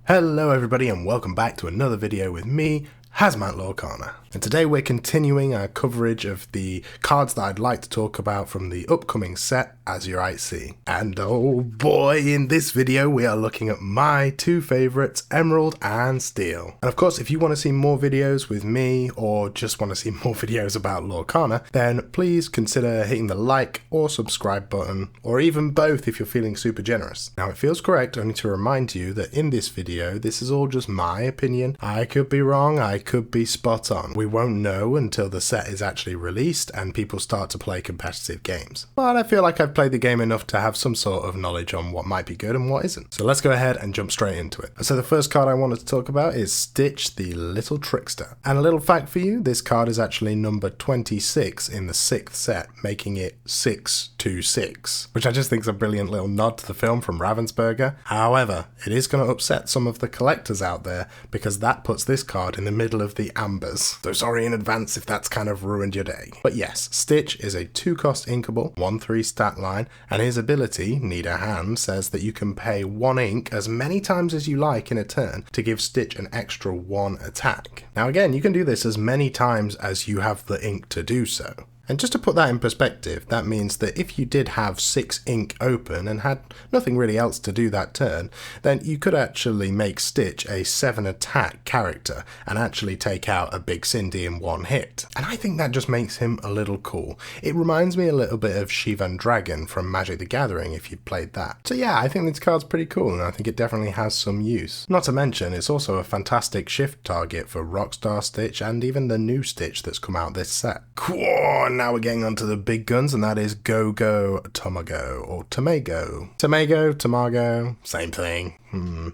Hello everybody and welcome back to another video with me, Disney Lorcana. And today we're continuing our coverage of the cards that I'd like to talk about from the upcoming set, Azurite Sea. And oh boy, in this video we are looking at my two favourites, Emerald and Steel. And of course, if you want to see more videos with me, or just want to see more videos about Lorcana, then please consider hitting the like or subscribe button, or even both if you're feeling super generous. Now it feels correct only to remind you that in this video, this is all just my opinion. I could be wrong, I could be spot on. We won't know until the set is actually released and people start to play competitive games. But I feel like I've played the game enough to have some sort of knowledge on what might be good and what isn't. So let's go ahead and jump straight into it. So the first card I wanted to talk about is Stitch, the Little Trickster. And a little fact for you, this card is actually number 26 in the 6th set, making it 626, which I just think is a brilliant little nod to the film from Ravensburger. However, it is going to upset some of the collectors out there because that puts this card in the middle of the ambers. So sorry in advance if that's kind of ruined your day. But yes, Stitch is a 2-cost inkable, 1/3 stat line, and his ability, Need a Hand, says that you can pay 1 ink as many times as you like in a turn to give Stitch an extra 1 attack. Now again, you can do this as many times as you have the ink to do so. And just to put that in perspective, that means that if you did have 6 ink open and had nothing really else to do that turn, then you could actually make Stitch a 7 attack character and actually take out a Big Cindy in 1 hit. And I think that just makes him a little cool. It reminds me a little bit of Shivan Dragon from Magic the Gathering if you played that. So yeah, I think this card's pretty cool and I think it definitely has some use. Not to mention, it's also a fantastic shift target for Rockstar Stitch and even the new Stitch that's come out this set. Cool. Now we're getting onto the big guns, and that is Go-Go Tomago, or Tomago. Tomago, same thing.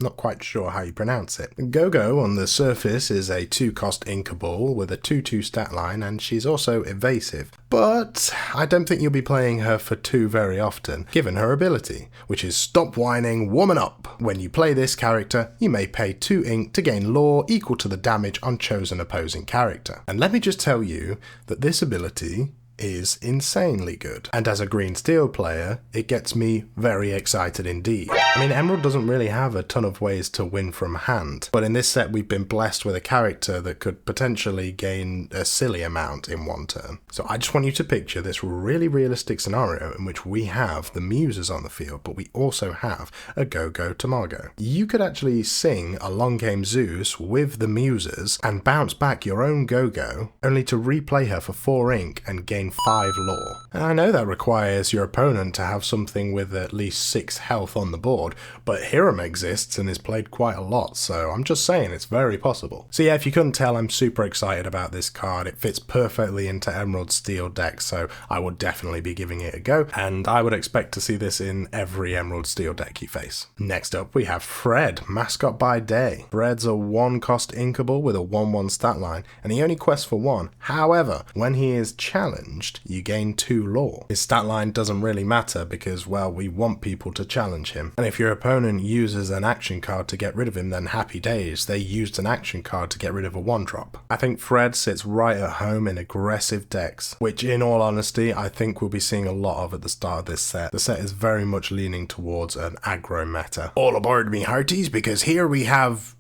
Not quite sure how you pronounce it. Go-Go on the surface is a 2-cost inkable with a 2/2 stat line, and she's also evasive. But I don't think you'll be playing her for 2 very often, given her ability, which is Stop Whining, Woman Up. When you play this character, you may pay 2 ink to gain lore equal to the damage on chosen opposing character. And let me just tell you that this ability is insanely good. And as a green steel player, it gets me very excited indeed. I mean, Emerald doesn't really have a ton of ways to win from hand, but in this set we've been blessed with a character that could potentially gain a silly amount in 1 turn. So I just want you to picture this really realistic scenario in which we have the muses on the field, but we also have a Go-Go Tomago. You could actually sing a Long Game Zeus with the muses and bounce back your own Go-Go, only to replay her for 4 ink and gain 5 lore. And I know that requires your opponent to have something with at least 6 health on the board, but Hiram exists and is played quite a lot, so I'm just saying it's very possible. So yeah, if you couldn't tell, I'm super excited about this card. It fits perfectly into Emerald Steel deck, so I would definitely be giving it a go, and I would expect to see this in every Emerald Steel deck you face. Next up we have Fred, Mascot by Day. Fred's a 1-cost inkable with a 1/1 stat line, and he only quests for 1. However, when he is challenged, you gain 2 lore. His stat line doesn't really matter because, well, we want people to challenge him. And if your opponent uses an action card to get rid of him, then happy days, they used an action card to get rid of a 1-drop. I think Fred sits right at home in aggressive decks, which in all honesty, I think we'll be seeing a lot of at the start of this set. The set is very much leaning towards an aggro meta. All aboard me hearties, because here we have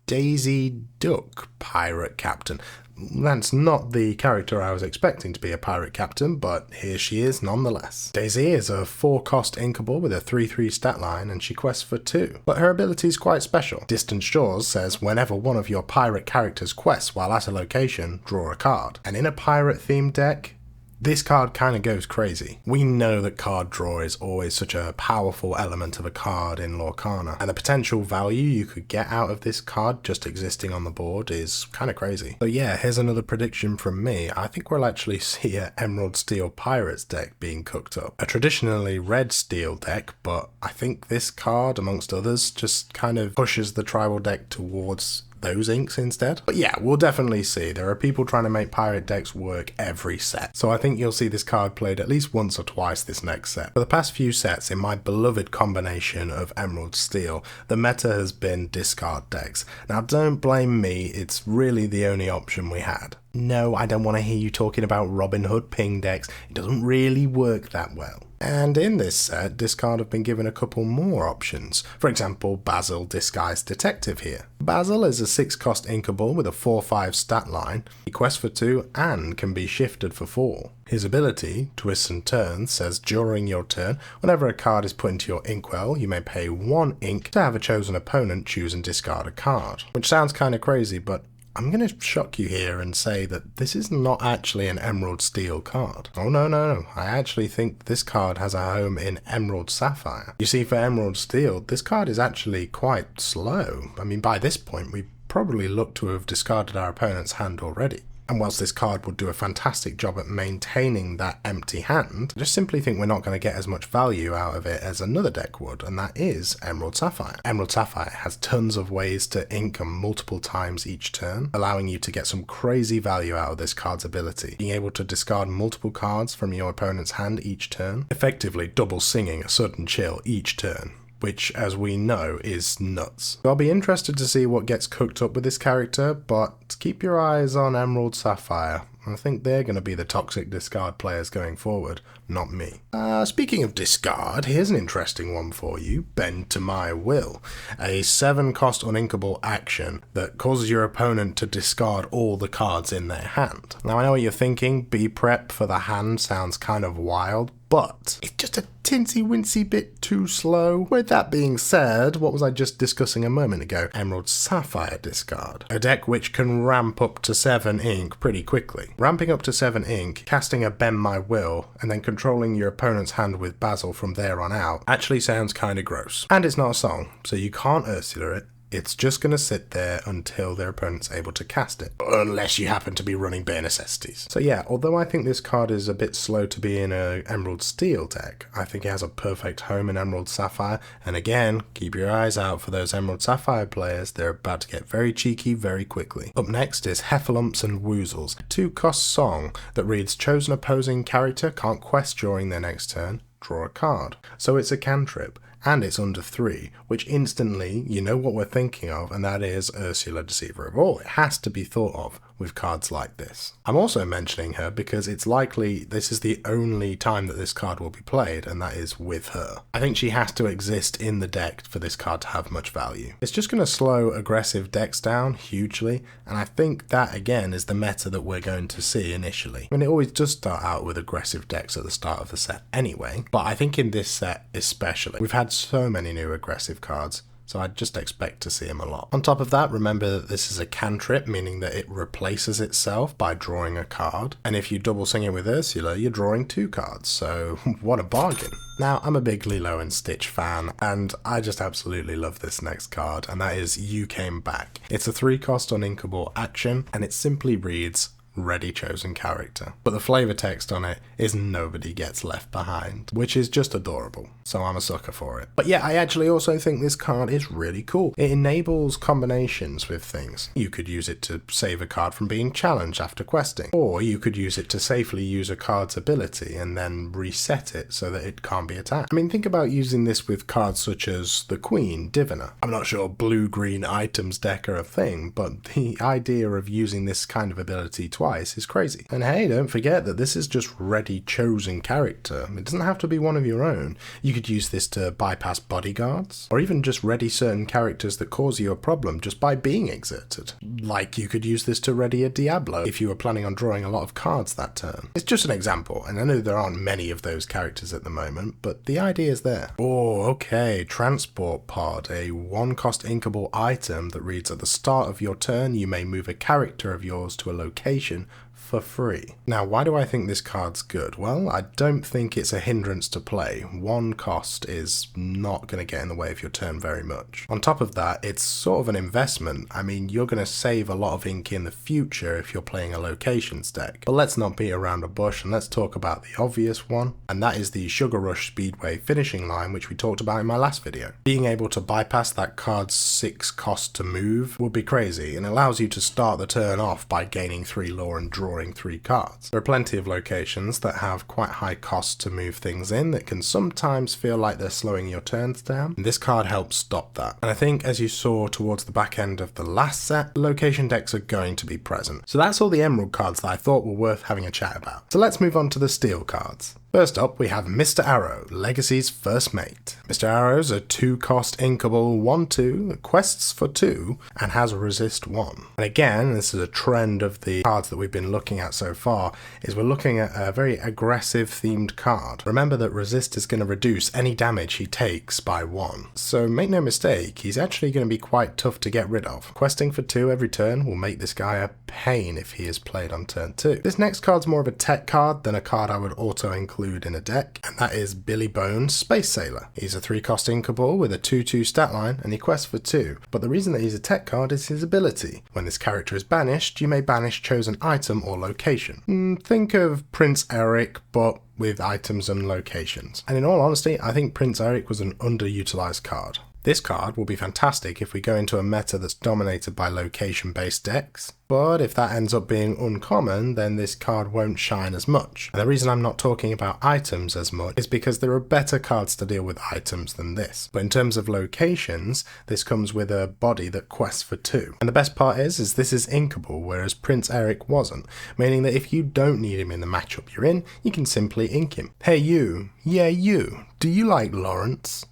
Daisy Duck, Pirate Captain. That's not the character I was expecting to be a pirate captain, but here she is nonetheless. Daisy is a 4-cost inkable with a 3/3 stat line, and she quests for 2. But her ability is quite special. Distant Shores says whenever one of your pirate characters quests while at a location, draw a card. And in a pirate themed deck, this card kind of goes crazy. We know that card draw is always such a powerful element of a card in Lorcana, and the potential value you could get out of this card just existing on the board is kind of crazy. So yeah, here's another prediction from me. I think we'll actually see an Emerald Steel Pirates deck being cooked up. A traditionally red steel deck, but I think this card, amongst others, just kind of pushes the tribal deck towards those inks instead. But yeah, we'll definitely see. There are people trying to make pirate decks work every set, so I think you'll see this card played at least once or twice this next set. For the past few sets in my beloved combination of Emerald Steel, the meta has been discard decks. Now don't blame me, it's really the only option we had. No, I don't want to hear you talking about Robin Hood ping decks. It doesn't really work that well. And in this set, this card have been given a couple more options. For example, Basil Disguised Detective here. Basil is a 6-cost inkable with a 4/5 stat line. He quests for 2 and can be shifted for 4. His ability, Twists and Turns, says during your turn, whenever a card is put into your inkwell, you may pay 1 ink to have a chosen opponent choose and discard a card. Which sounds kinda crazy, but I'm going to shock you here and say that this is not actually an Emerald Steel card. Oh no, I actually think this card has a home in Emerald Sapphire. You see, for Emerald Steel, this card is actually quite slow. I mean, by this point, we probably look to have discarded our opponent's hand already. And whilst this card would do a fantastic job at maintaining that empty hand, I just simply think we're not going to get as much value out of it as another deck would, and that is Emerald Sapphire. Emerald Sapphire has tons of ways to ink them multiple times each turn, allowing you to get some crazy value out of this card's ability. Being able to discard multiple cards from your opponent's hand each turn, effectively double singing a sudden chill each turn, which, as we know, is nuts. I'll be interested to see what gets cooked up with this character, but keep your eyes on Emerald Sapphire. I think they're going to be the toxic discard players going forward, not me. Speaking of discard, here's an interesting one for you, Bend to My Will. A 7-cost uninkable action that causes your opponent to discard all the cards in their hand. Now I know what you're thinking, be prep for the hand sounds kind of wild, but it's just a tinsy-wincy bit too slow. With that being said, what was I just discussing a moment ago? Emerald Sapphire discard. A deck which can ramp up to 7 ink pretty quickly. Ramping up to 7 ink, casting a Bend My Will, and then controlling your opponent's hand with Basil from there on out actually sounds kinda gross. And it's not a song, so you can't Ursula it. It's just going to sit there until their opponent's able to cast it, unless you happen to be running Bare Necessities. So yeah, although I think this card is a bit slow to be in a Emerald Steel deck, I think it has a perfect home in Emerald Sapphire, and again, keep your eyes out for those Emerald Sapphire players, they're about to get very cheeky very quickly. Up next is Heffalumps and Woozles, a 2-cost song that reads chosen opposing character can't quest during their next turn, draw a card. So it's a cantrip. And it's under 3, which instantly, you know what we're thinking of, and that is Ursula, Deceiver of All. It has to be thought of with cards like this. I'm also mentioning her because it's likely this is the only time that this card will be played, and that is with her. I think she has to exist in the deck for this card to have much value. It's just going to slow aggressive decks down hugely, and I think that again is the meta that we're going to see initially. I mean, it always does start out with aggressive decks at the start of the set anyway, but I think in this set especially, we've had so many new aggressive cards, so I'd just expect to see him a lot. On top of that, remember that this is a cantrip, meaning that it replaces itself by drawing a card, and if you double sing it with Ursula, you're drawing 2 cards, so what a bargain. Now, I'm a big Lilo and Stitch fan, and I just absolutely love this next card, and that is You Came Back. It's a 3-cost uninkable action, and it simply reads, Ready chosen character. But the flavor text on it is Nobody Gets Left Behind, which is just adorable, so I'm a sucker for it. But yeah, I actually also think this card is really cool. It enables combinations with things. You could use it to save a card from being challenged after questing, or you could use it to safely use a card's ability and then reset it so that it can't be attacked. I mean, think about using this with cards such as the Queen, Diviner. I'm not sure blue-green items deck are a thing, but the idea of using this kind of ability twice is crazy. And hey, don't forget that this is just ready chosen character. It doesn't have to be one of your own. You could use this to bypass bodyguards, or even just ready certain characters that cause you a problem just by being exerted. Like you could use this to ready a Diablo if you were planning on drawing a lot of cards that turn. It's just an example, and I know there aren't many of those characters at the moment, but the idea is there. Oh, okay, Transport Pod, a 1-cost inkable item that reads at the start of your turn you may move a character of yours to a location for free. Now, why do I think this card's good? Well, I don't think it's a hindrance to play. 1 cost is not going to get in the way of your turn very much. On top of that, it's sort of an investment. I mean, you're going to save a lot of ink in the future if you're playing a locations deck. But let's not beat around a bush and let's talk about the obvious one, and that is the Sugar Rush Speedway finishing line, which we talked about in my last video. Being able to bypass that card's 6 cost to move would be crazy, and allows you to start the turn off by gaining 3 lore and draw drawing 3 cards. There are plenty of locations that have quite high costs to move things in that can sometimes feel like they're slowing your turns down, and this card helps stop that. And I think, as you saw towards the back end of the last set, location decks are going to be present. So that's all the Emerald cards that I thought were worth having a chat about. So let's move on to the Steel cards. First up, we have Mr. Arrow, Legacy's first mate. Mr. Arrow's a 2-cost inkable 1/2 that quests for 2 and has resist 1. And again, this is a trend of the cards that we've been looking at so far, is we're looking at a very aggressive themed card. Remember that resist is going to reduce any damage he takes by 1. So make no mistake, he's actually going to be quite tough to get rid of. Questing for 2 every turn will make this guy a pain if he is played on turn 2. This next card's more of a tech card than a card I would auto include in a deck, and that is Billy Bones Space Sailor. He's a 3-cost inkable with a 2/2 stat line, and he quests for 2. But the reason that he's a tech card is his ability. When this character is banished, you may banish chosen item or location. Think of Prince Eric, but with items and locations. And in all honesty, I think Prince Eric was an underutilized card. This card will be fantastic if we go into a meta that's dominated by location-based decks, but if that ends up being uncommon, then this card won't shine as much. And the reason I'm not talking about items as much is because there are better cards to deal with items than this. But in terms of locations, this comes with a body that quests for 2. And the best part is this is inkable, whereas Prince Eric wasn't, meaning that if you don't need him in the matchup you're in, you can simply ink him. Hey you, yeah you, do you like Lawrence?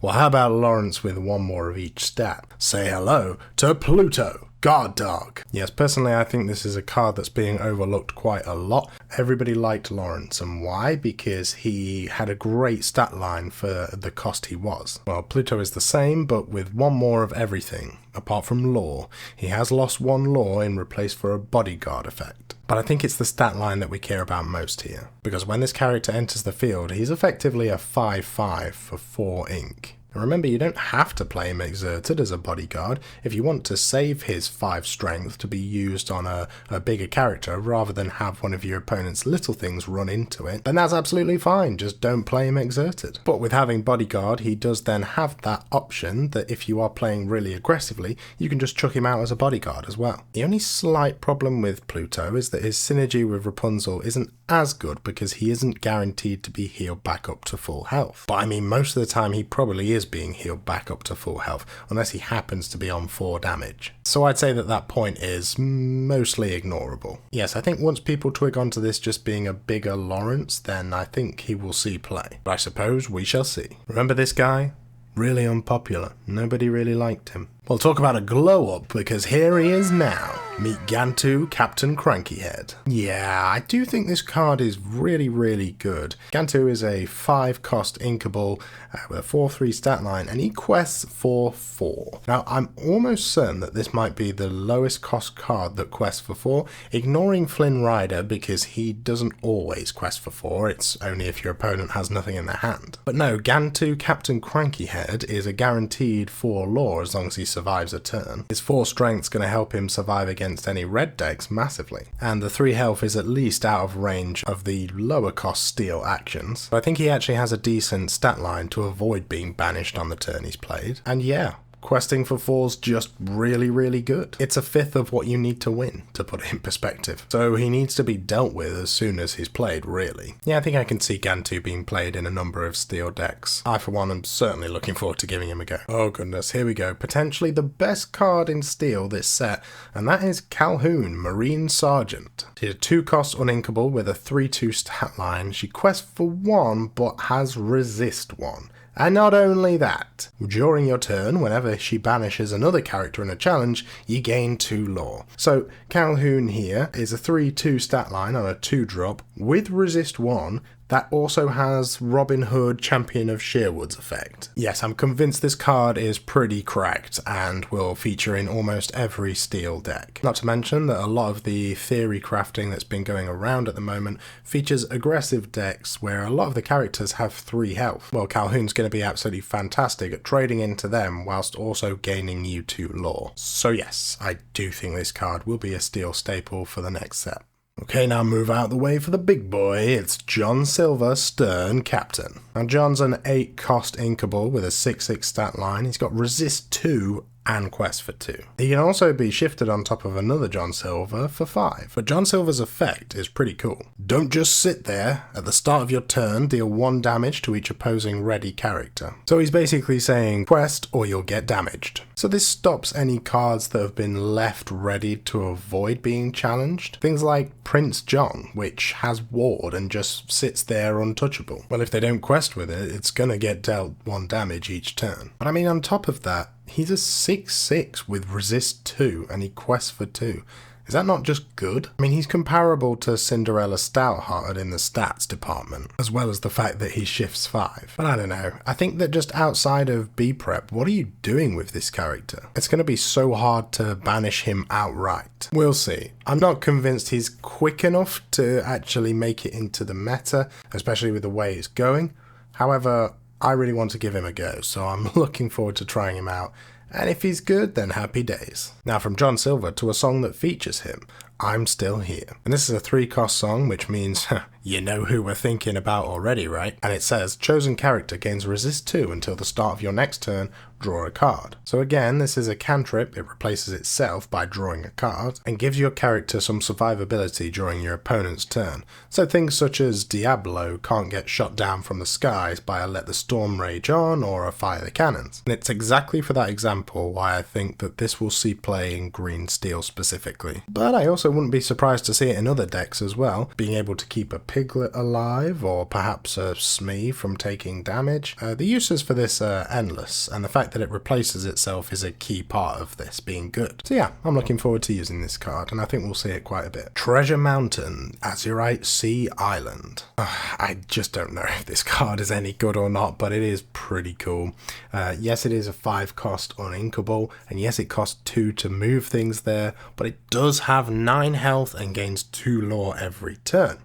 Well, how about Lawrence with 1 more of each stat? Say hello to Pluto, Guard Dog. Yes, personally I think this is a card that's being overlooked quite a lot. Everybody liked Lawrence, and why? Because he had a great stat line for the cost he was. Well, Pluto is the same, but with 1 more of everything, apart from law. He has lost 1 law in replace for a bodyguard effect. But I think it's the stat line that we care about most here, because when this character enters the field, he's effectively a 5/5 for 4 ink. And remember, you don't have to play him exerted as a bodyguard. If you want to save his 5 strength to be used on a bigger character rather than have one of your opponent's little things run into it, then that's absolutely fine, just don't play him exerted. But with having bodyguard, he does then have that option that if you are playing really aggressively, you can just chuck him out as a bodyguard as well. The only slight problem with Pluto is that his synergy with Rapunzel isn't as good because he isn't guaranteed to be healed back up to full health. But I mean, most of the time he probably is being healed back up to full health, unless he happens to be on 4 damage. So I'd say that that point is mostly ignorable. Yes, I think once people twig onto this just being a bigger Lawrence, then I think he will see play. But I suppose we shall see. Remember this guy? Really unpopular. Nobody really liked him. We'll talk about a glow up because here he is now. Meet Gantu, Captain Crankyhead. Yeah, I do think this card is really good. Gantu is a 5-cost inkable with a 4/3 stat line, and he quests for 4. Now, I'm almost certain that this might be the lowest cost card that quests for 4, ignoring Flynn Rider because he doesn't always quest for 4, it's only if your opponent has nothing in their hand. But no, Gantu, Captain Crankyhead is a guaranteed 4 lore as long as he survives a turn. His 4 strength's going to help him survive against any red decks massively, and the 3 health is at least out of range of the lower cost steel actions. So I think he actually has a decent stat line to avoid being banished on the turn he's played, and yeah, questing for 4's just really good. It's a 5th of what you need to win, to put it in perspective. So he needs to be dealt with as soon as he's played, really. Yeah, I think I can see Gantu being played in a number of steel decks. I, for one, am certainly looking forward to giving him a go. Oh goodness, here we go. Potentially the best card in steel this set, and that is Calhoun, Marine Sergeant. She's a 2-cost uninkable with a 3/2 stat line. She quests for 1, but has resist 1. And not only that, during your turn, whenever she banishes another character in a challenge, you gain 2 lore. So Calhoun here is a 3/2 stat line on a 2-drop with resist 1, that also has Robin Hood Champion of Sherwood's effect. Yes, I'm convinced this card is pretty cracked and will feature in almost every steel deck. Not to mention that a lot of the theory crafting that's been going around at the moment features aggressive decks where a lot of the characters have 3 health. Well, Calhoun's going to be absolutely fantastic at trading into them whilst also gaining you 2 lore. So yes, I do think this card will be a steel staple for the next set. Okay, now move out the way for the big boy. It's John Silver, Stern Captain. Now John's an 8-cost inkable with a 6/6 stat line. He's got resist 2 and quest for 2. He can also be shifted on top of another John Silver for 5. But John Silver's effect is pretty cool. Don't just sit there. At the start of your turn, deal 1 damage to each opposing ready character. So he's basically saying quest or you'll get damaged. So this stops any cards that have been left ready to avoid being challenged. Things like Prince John, which has ward and just sits there untouchable. Well, if they don't quest with it, it's gonna get dealt 1 damage each turn. But I mean, on top of that, he's a 6/6 with resist 2 and he quests for 2. Is that not just good? I mean, he's comparable to Cinderella Stouthearted in the stats department, as well as the fact that he shifts 5. But I don't know, I think that just outside of B-Prep, what are you doing with this character? It's going to be so hard to banish him outright. We'll see. I'm not convinced he's quick enough to actually make it into the meta, especially with the way it's going. However, I really want to give him a go, so I'm looking forward to trying him out. And if he's good, then happy days. Now from John Silver to a song that features him, I'm Still Here. And this is a 3-cost song, which means, you know who we're thinking about already, right? And it says, chosen character gains resist 2 until the start of your next turn, draw a card. So again, this is a cantrip, it replaces itself by drawing a card, and gives your character some survivability during your opponent's turn. So things such as Diablo can't get shot down from the skies by a Let the Storm Rage On or a Fire the Cannons. And it's exactly for that example why I think that this will see play in green steel specifically. But I also wouldn't be surprised to see it in other decks as well, being able to keep a Piglet alive or perhaps a Smee from taking damage. The uses for this are endless, and the fact that it replaces itself is a key part of this being good. So yeah, I'm looking forward to using this card, and I think we'll see it quite a bit. Treasure Mountain, Azurite Sea Island. I just don't know if this card is any good or not, but it is pretty cool. Yes, it is a 5-cost uninkable, and yes, it costs 2 to move things there, but it does have 9 health and gains 2 lore every turn.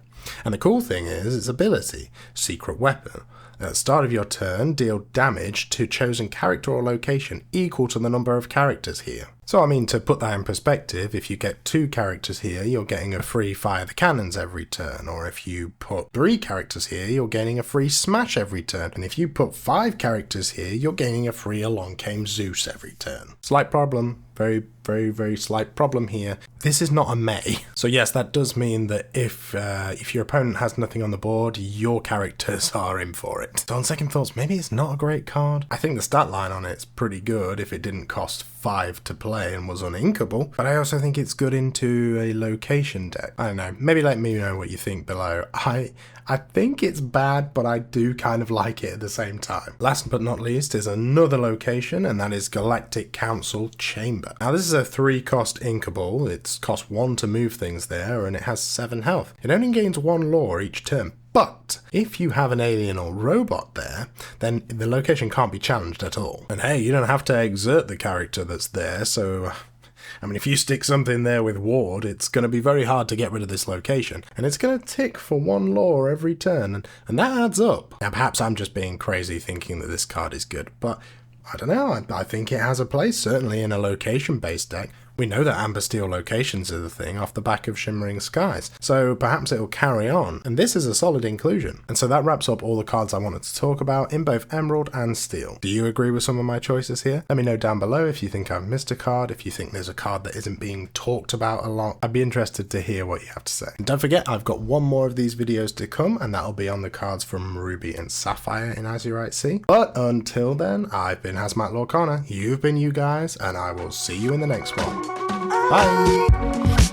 And the cool thing is its ability, Secret Weapon. At the start of your turn, deal damage to chosen character or location equal to the number of characters here. So I mean, to put that in perspective, if you get 2 characters here, you're getting a free Fire the Cannons every turn, or if you put 3 characters here, you're getting a free Smash every turn, and if you put 5 characters here, you're getting a free Along Came Zeus every turn. Slight problem. Very slight problem here. This is not a May. So yes, that does mean that if your opponent has nothing on the board, your characters are in for it. So on second thoughts, maybe it's not a great card. I think the stat line on it's pretty good if it didn't cost 5 to play and was uninkable, but I also think it's good into a location deck. I don't know, maybe let me know what you think below. I think it's bad, but I do kind of like it at the same time. Last but not least is another location, and that is Galactic Council Chamber. Now this is a 3-cost inkable, it's cost 1 to move things there, and it has 7 health. It only gains 1 lore each turn, but if you have an alien or robot there, then the location can't be challenged at all. And hey, you don't have to exert the character that's there, so I mean, if you stick something there with ward, it's going to be very hard to get rid of this location, and it's going to tick for 1 lore every turn, and that adds up. Now, perhaps I'm just being crazy thinking that this card is good, but I don't know, I think it has a place, certainly in a location-based deck. We know that Amber Steel locations are the thing off the back of Shimmering Skies, so perhaps it'll carry on, and this is a solid inclusion. And so that wraps up all the cards I wanted to talk about in both Emerald and Steel. Do you agree with some of my choices here? Let me know down below if you think I've missed a card, if you think there's a card that isn't being talked about a lot. I'd be interested to hear what you have to say. And don't forget, I've got 1 more of these videos to come, and that'll be on the cards from Ruby and Sapphire in Azurite Sea. But until then, I've been Hazmat Lorcana, you've been you guys, and I will see you in the next one. Bye!